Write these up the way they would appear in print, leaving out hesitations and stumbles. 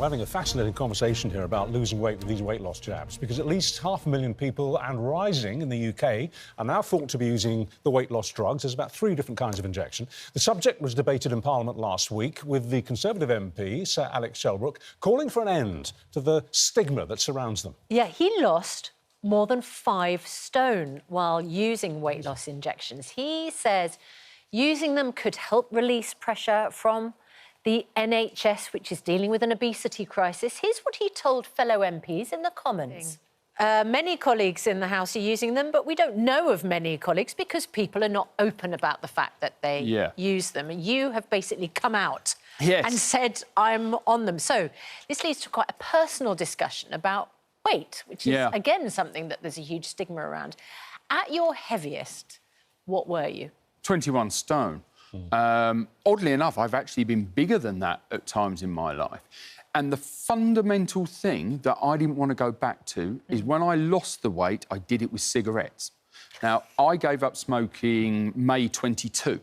We're having a fascinating conversation here about losing weight with these weight loss jabs, because at least 500,000 people and rising in the UK are now thought to be using the weight loss drugs. There's about 3 different kinds of injection. The subject was debated in Parliament last week with the Conservative MP, Sir Alec Shelbrooke, calling for an end to the stigma that surrounds them. Yeah, he lost more than 5 stone while using weight loss injections. He says using them could help release pressure from the NHS, which is dealing with an obesity crisis. Here's what he told fellow MPs in the Commons. Many colleagues in the House are using them, but we don't know of many colleagues because people are not open about the fact that they use them. And you have basically come out and said, I'm on them. So this leads to quite a personal discussion about weight, which is, again, something that there's a huge stigma around. At your heaviest, what were you? 21 stone. Oddly enough, I've actually been bigger than that at times in my life. And the fundamental thing that I didn't want to go back to is when I lost the weight, I did it with cigarettes. Now, I gave up smoking May 22.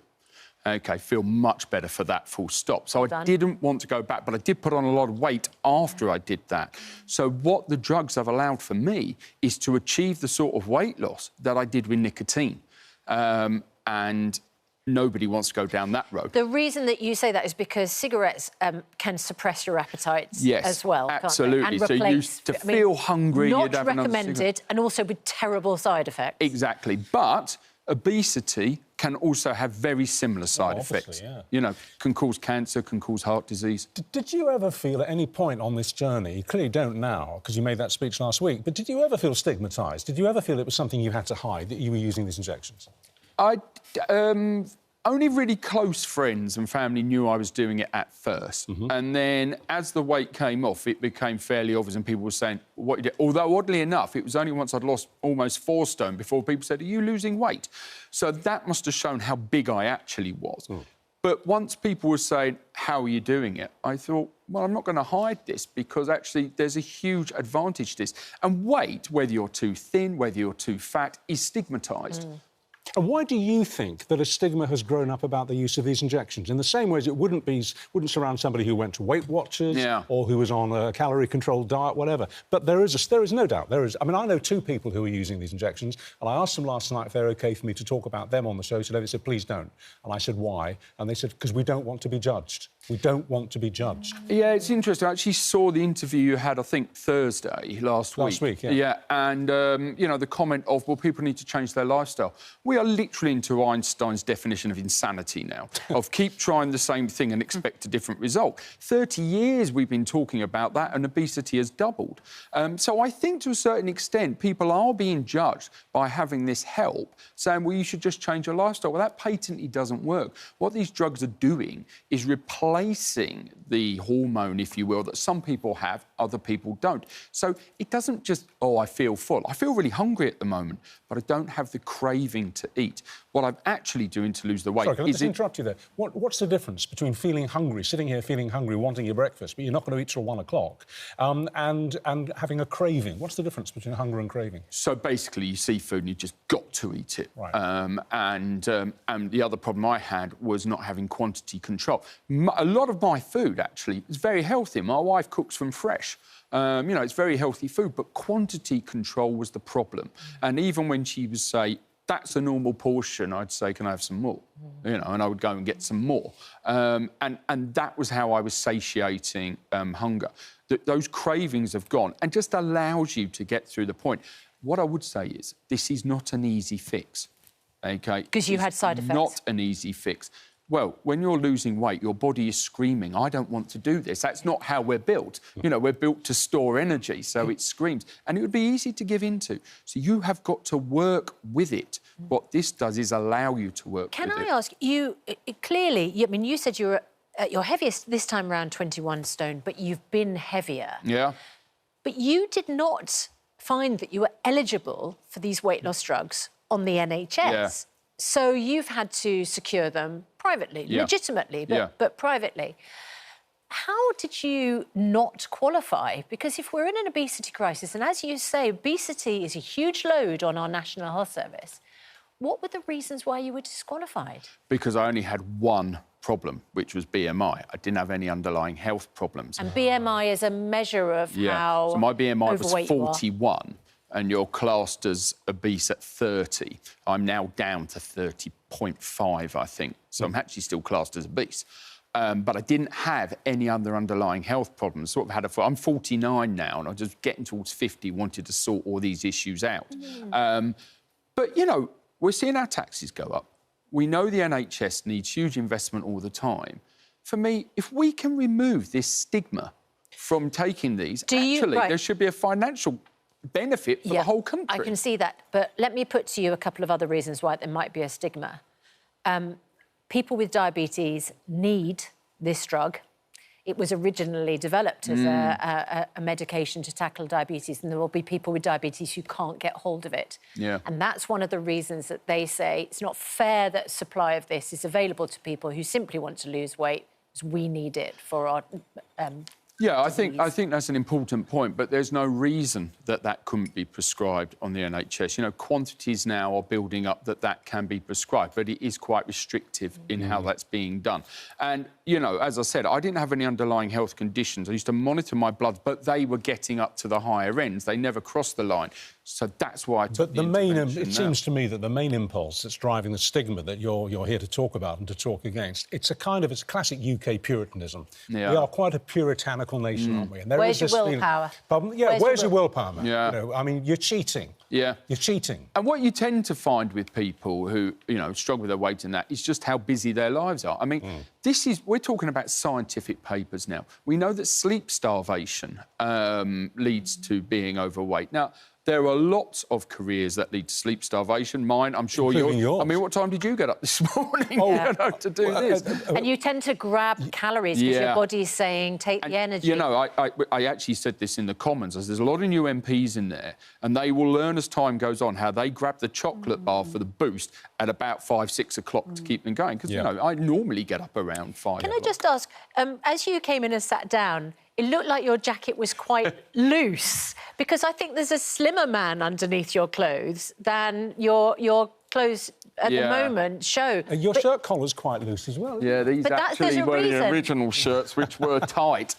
OK, feel much better for that, full stop. So I didn't want to go back, but I did put on a lot of weight after I did that. So what the drugs have allowed for me is to achieve the sort of weight loss that I did with nicotine. And nobody wants to go down that road. The reason that you say that is because cigarettes can suppress your appetites as well, absolutely. Can't they? And so you used to feel hungry, not you'd have recommended, and also with terrible side effects. Exactly. But obesity can also have very similar side effects. You know, can cause cancer, can cause heart disease. Did you ever feel at any point on this journey, you clearly don't now because you made that speech last week, but did you ever feel stigmatised? Did you ever feel it was something you had to hide, that you were using these injections? Only really close friends and family knew I was doing it at first. And then as the weight came off, it became fairly obvious and people were saying, what you did? Although, oddly enough, it was only once I'd lost almost 4 stone before people said, are you losing weight? So that must have shown how big I actually was. But once people were saying, how are you doing it? I thought, well, I'm not going to hide this because actually there's a huge advantage to this. And weight, whether you're too thin, whether you're too fat, is stigmatised. And why do you think that a stigma has grown up about the use of these injections? In the same way as it wouldn't surround somebody who went to Weight Watchers or who was on a calorie-controlled diet, whatever. But there is no doubt. I mean, I know 2 people who are using these injections, and I asked them last night if they're OK for me to talk about them on the show today. They said, please don't. And I said, why? And they said, because we don't want to be judged. We don't want to be judged. Yeah, it's interesting. I actually saw the interview you had, I think, Thursday last week. Last week, Yeah, and, you know, the comment of, well, people need to change their lifestyle. We are literally into Einstein's definition of insanity now, of keep trying the same thing and expect a different result. 30 years we've been talking about that, and obesity has doubled. So I think, to a certain extent, people are being judged by having this help, saying, well, you should just change your lifestyle. Well, that patently doesn't work. What these drugs are doing is replacing the hormone, if you will, that some people have, other people don't. So it doesn't just, oh, I feel full. I feel really hungry at the moment, but I don't have the craving to eat. What I'm actually doing to lose the weight Sorry, can I just interrupt you there? What's the difference between feeling hungry, sitting here feeling hungry, wanting your breakfast, but you're not going to eat till 1 o'clock, and having a craving? What's the difference between hunger and craving? So basically, you see food and you just got to eat it. Right. And the other problem I had was not having quantity control. A lot of my food, actually, is very healthy. My wife cooks from fresh. You know, it's very healthy food, but quantity control was the problem. And even when she would say, that's a normal portion, I'd say, can I have some more? You know, and I would go and get some more. And that was how I was satiating hunger. Those cravings have gone and just allows you to get through the point. What I would say is, this is not an easy fix, OK? Because you had side effects. Not an easy fix. Well, when you're losing weight, your body is screaming, I don't want to do this. That's not how we're built. You know, we're built to store energy, so it screams. And it would be easy to give into. So you have got to work with it. What this does is allow you to work with it. Can I ask, you clearly, I mean, you said you were at your heaviest this time around 21 stone, but you've been heavier. Yeah. But you did not find that you were eligible for these weight loss drugs on the NHS. Yeah. So you've had to secure them privately, legitimately, but privately. How did you not qualify? Because if we're in an obesity crisis, and as you say, obesity is a huge load on our National Health Service, what were the reasons why you were disqualified? Because I only had 1 problem, which was BMI. I didn't have any underlying health problems. And BMI is a measure of how So my BMI was overweight 41, and you're classed as obese at 30. I'm now down to 30.5, I think. So I'm actually still classed as obese. But I didn't have any other underlying health problems. I'm 49 now, and I'm just getting towards 50, wanted to sort all these issues out. But, you know, we're seeing our taxes go up. We know the NHS needs huge investment all the time. For me, if we can remove this stigma from taking these, there should be a financial benefit for the whole country. I can see that. But let me put to you a couple of other reasons why there might be a stigma. People with diabetes need this drug. It was originally developed as a medication to tackle diabetes, and there will be people with diabetes who can't get hold of it. Yeah. And that's one of the reasons that they say it's not fair that supply of this is available to people who simply want to lose weight, because we need it for our Yeah, I think that's an important point, but there's no reason that couldn't be prescribed on the NHS. You know, quantities now are building up that can be prescribed, but it is quite restrictive in how that's being done. And, you know, as I said, I didn't have any underlying health conditions. I used to monitor my blood, but they were getting up to the higher ends. They never crossed the line. So that's why I took the intervention. It seems to me that the main impulse that's driving the stigma that you're here to talk about and to talk against, it's classic UK Puritanism. Yeah. We are quite a puritanical nation, aren't we? And where's your willpower? Where's your willpower, man? Yeah. You know, I mean, you're cheating. Yeah. You're cheating. And what you tend to find with people who, you know, struggle with their weight and that is just how busy their lives are. I mean, we're talking about scientific papers now. We know that sleep starvation leads to being overweight. Now, there are lots of careers that lead to sleep starvation. Mine, I'm sure yours. I mean, what time did you get up this morning you know, to do this? And you tend to grab calories because your body's saying, take the energy. You know, I actually said this in the Commons, as there's a lot of new MPs in there, and they will learn as time goes on how they grab the chocolate bar for the boost at about 5, 6 o'clock to keep them going. Because, you know, I normally get up around 5 Can I just ask, as you came in and sat down, it looked like your jacket was quite loose, because I think there's a slimmer man underneath your clothes than your clothes at the moment show. Your shirt collar's quite loose as well. Yeah, these actually were reason. the original shirts, which were tight.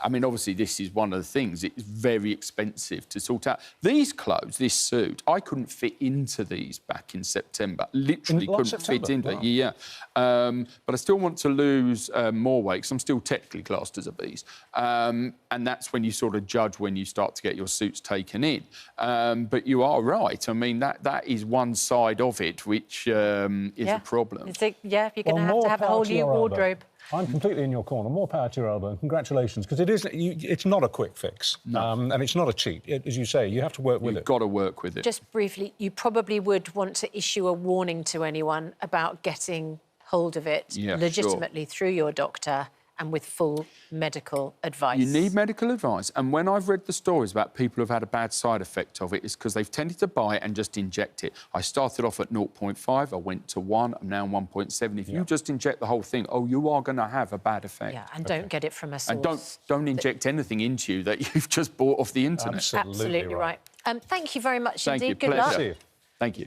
I mean, obviously, this is one of the things. It's very expensive to sort out. These clothes, this suit, I couldn't fit into these back in September. Literally couldn't fit into it. Yeah. But I still want to lose more weight, because I'm still technically classed as obese. And that's when you sort of judge when you start to get your suits taken in. But you are right. I mean, that is one side of it, which is a problem. You're going to have a whole new wardrobe. I'm completely in your corner. More power to your elbow, and congratulations, because it's not a quick fix, and it's not a cheat. As you say, you have to work with it. You've got to work with it. Just briefly, you probably would want to issue a warning to anyone about getting hold of it legitimately through your doctor and with full medical advice. You need medical advice. And when I've read the stories about people who've had a bad side effect of it, it's because they've tended to buy it and just inject it. I started off at 0.5, I went to 1, I'm now 1.7. If you just inject the whole thing, you are going to have a bad effect. Yeah, and don't get it from a source. And don't inject anything into you that you've just bought off the internet. Absolutely right. Thank you very much indeed. Good luck. See you. Thank you.